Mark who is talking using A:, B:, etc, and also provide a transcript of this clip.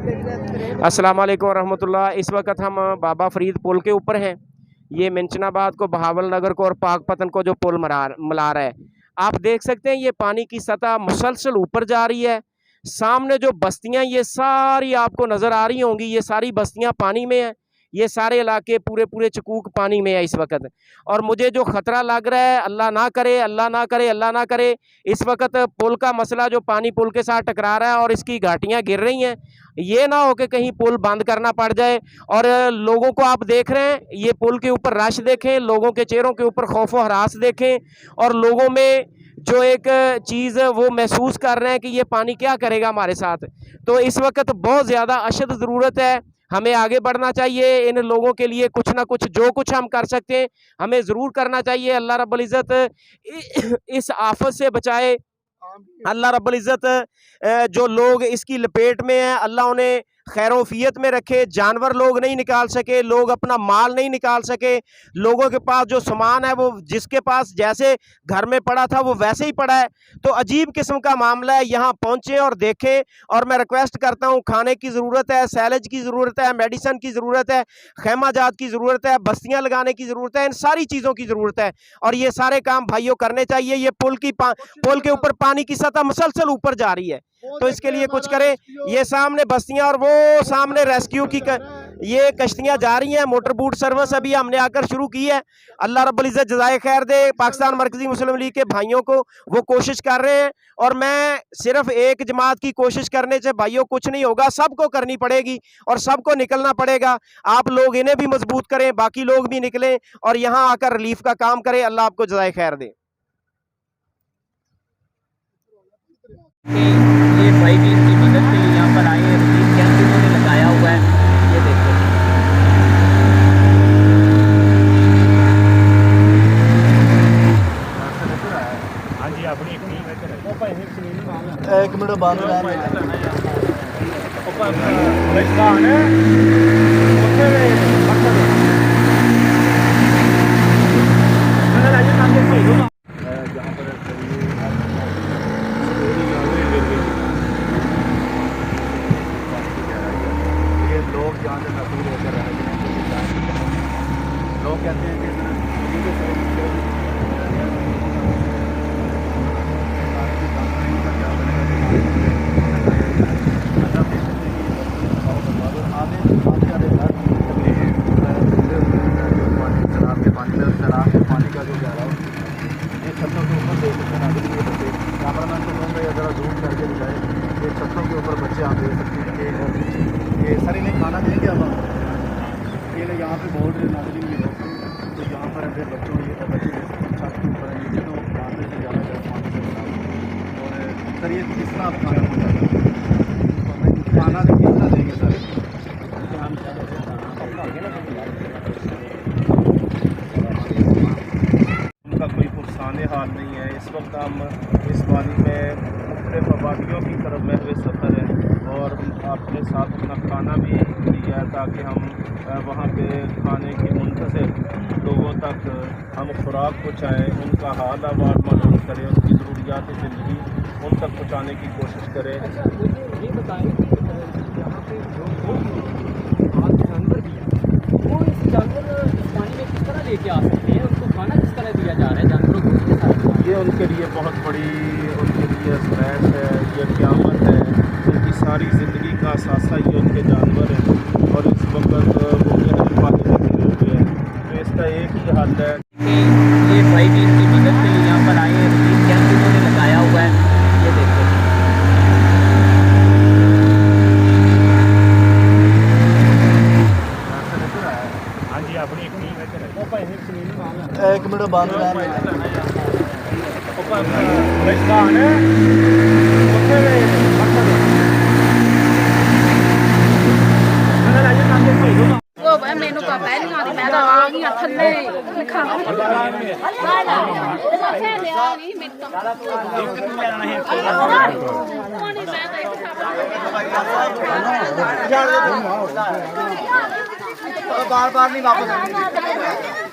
A: अस्सलाम वालेकुम रहमतुल्लाह। इस वक्त हम बाबा फरीद पुल के ऊपर हैं। ये मिंचनाबाद को, बहावल नगर को और पाकपतन को जो पुल मिला रहा है, आप देख सकते हैं ये पानी की सतह मुसलसल ऊपर जा रही है। सामने जो बस्तियां ये सारी आपको नज़र आ रही होंगी, ये सारी बस्तियां पानी में हैं। ये सारे इलाके पूरे पूरे चकूक पानी में है इस वक्त। और मुझे जो ख़तरा लग रहा है, अल्लाह ना करे, अल्लाह ना करे, अल्लाह ना करे, इस वक्त पुल का मसला जो पानी पुल के साथ टकरा रहा है और इसकी घाटियाँ गिर रही हैं, ये ना हो कि कहीं पुल बंद करना पड़ जाए। और लोगों को आप देख रहे हैं, ये पुल के ऊपर रश देखें, लोगों के चेहरों के ऊपर खौफ व हरास देखें, और लोगों में जो एक चीज़ वो महसूस कर रहे हैं कि ये पानी क्या करेगा हमारे साथ। तो इस वक्त बहुत ज़्यादा अशद ज़रूरत है, हमें आगे बढ़ना चाहिए। इन लोगों के लिए कुछ ना कुछ, जो कुछ हम कर सकते हैं हमें ज़रूर करना चाहिए। अल्लाह रब्बुल इज़्ज़त इस आफत से बचाए। अल्लाह रब्बुल इज़्ज़त जो लोग इसकी लपेट में हैं, अल्लाह उन्हें खैरोफियत में रखे। जानवर लोग नहीं निकाल सके, लोग अपना माल नहीं निकाल सके, लोगों के पास जो सामान है वो जिसके पास जैसे घर में पड़ा था वो वैसे ही पड़ा है। तो अजीब किस्म का मामला है। यहाँ पहुँचे और देखें। और मैं रिक्वेस्ट करता हूँ, खाने की ज़रूरत है, सैलेज की ज़रूरत है, मेडिसन की ज़रूरत है, खैमाजात की ज़रूरत है, बस्तियाँ लगाने की ज़रूरत है, इन सारी चीज़ों की ज़रूरत है। और ये सारे काम भाइयों करने चाहिए। ये पुल के ऊपर पानी की सतह मुसलसल ऊपर जा रही है, तो इसके लिए कुछ करें। ये सामने बस्तियां और वो सामने रेस्क्यू की ये कश्तियां जा रही हैं। मोटर बोट सर्विस अभी हमने आकर शुरू की है। अल्लाह रब्बुल इज़्ज़त जज़ाए खैर दे पाकिस्तान मरकज़ी मुस्लिम लीग के भाइयों को, वो कोशिश कर रहे हैं। और मैं सिर्फ एक जमात की कोशिश करने से भाइयों कुछ नहीं होगा, सबको करनी पड़ेगी और सबको निकलना पड़ेगा। आप लोग इन्हें भी मजबूत करें, बाकी लोग भी निकलें और यहाँ आकर रिलीफ का काम करें। अल्लाह आपको जज़ाए खैर दे।
B: ये भाई भी इसकी मदद के लिए यहाँ पर आए हैं। रिलीफ कैंप इन्होंने लगाया हुआ है, ये देखो। हाँ जी, अपनी
C: एक मिनट बाद लोग कहते हैं कि पानी का जो जा रहा है ये छतों के ऊपर देख सकते हैं। ये बच्चे कैमरामैन को कहूँगा ये ज़रा जूम करके दिखाए। ये छतों के ऊपर बच्चे आप देख सकते हैं कि ये सर इन्हें खाना देंगे। अब ये यहाँ पे बोर्ड नाजरीन भी हो, तो यहाँ पर अगर बच्चों ये बच्चे छत के ऊपर नीचे, तो यहाँ पे से ज़्यादा पानी से बना। और सर ये किस तरह आप खाना पहुँचाएंगे, खाना कितना देंगे सर?
D: उनका कोई पुरसाने हाल नहीं है। इस वक्त हम इस वादी में मुख्तलिफ आबादियों की तरफ महवे सफ़र है और हम अपने साथ अपना खाना भी लिया है ताकि हम वहाँ पे खाने की मुंतज़िर लोगों तक हम खुराक पहुँचाएँ, उनका हाल अहवाल मालूम करें, उनकी ज़रूरियात ज़िंदगी उन तक पहुँचाने की कोशिश करें।
B: मुझे ये बताएं, यहाँ पे जो जानवर भी हैं, वो इस जानवर पानी में किस तरह लेके आ सकते हैं, उनको खाना किस तरह दिया जा रहा है जानवरों को?
D: ये उनके लिए बहुत बड़ी उनके लिए क्रैश है, ये क़यामत है। उनकी सारी ज़िंदगी का असासा ये उनके जानवर हैं और इस वक्त वो पानी में गिरे हुए हैं। तो इसका एक ही हल है।
B: ये भाई भी इसकी मदद के लिए यहाँ पर आए हैं। रिलीफ कैंप इन्होंने लगाया हुआ है, ये देखो।
D: हाँ जी, अपनी
C: एक मिनट बाद
E: मैनू पता है नहीं, मैं तो आ गई थल्ले
C: बार बार नहीं वापस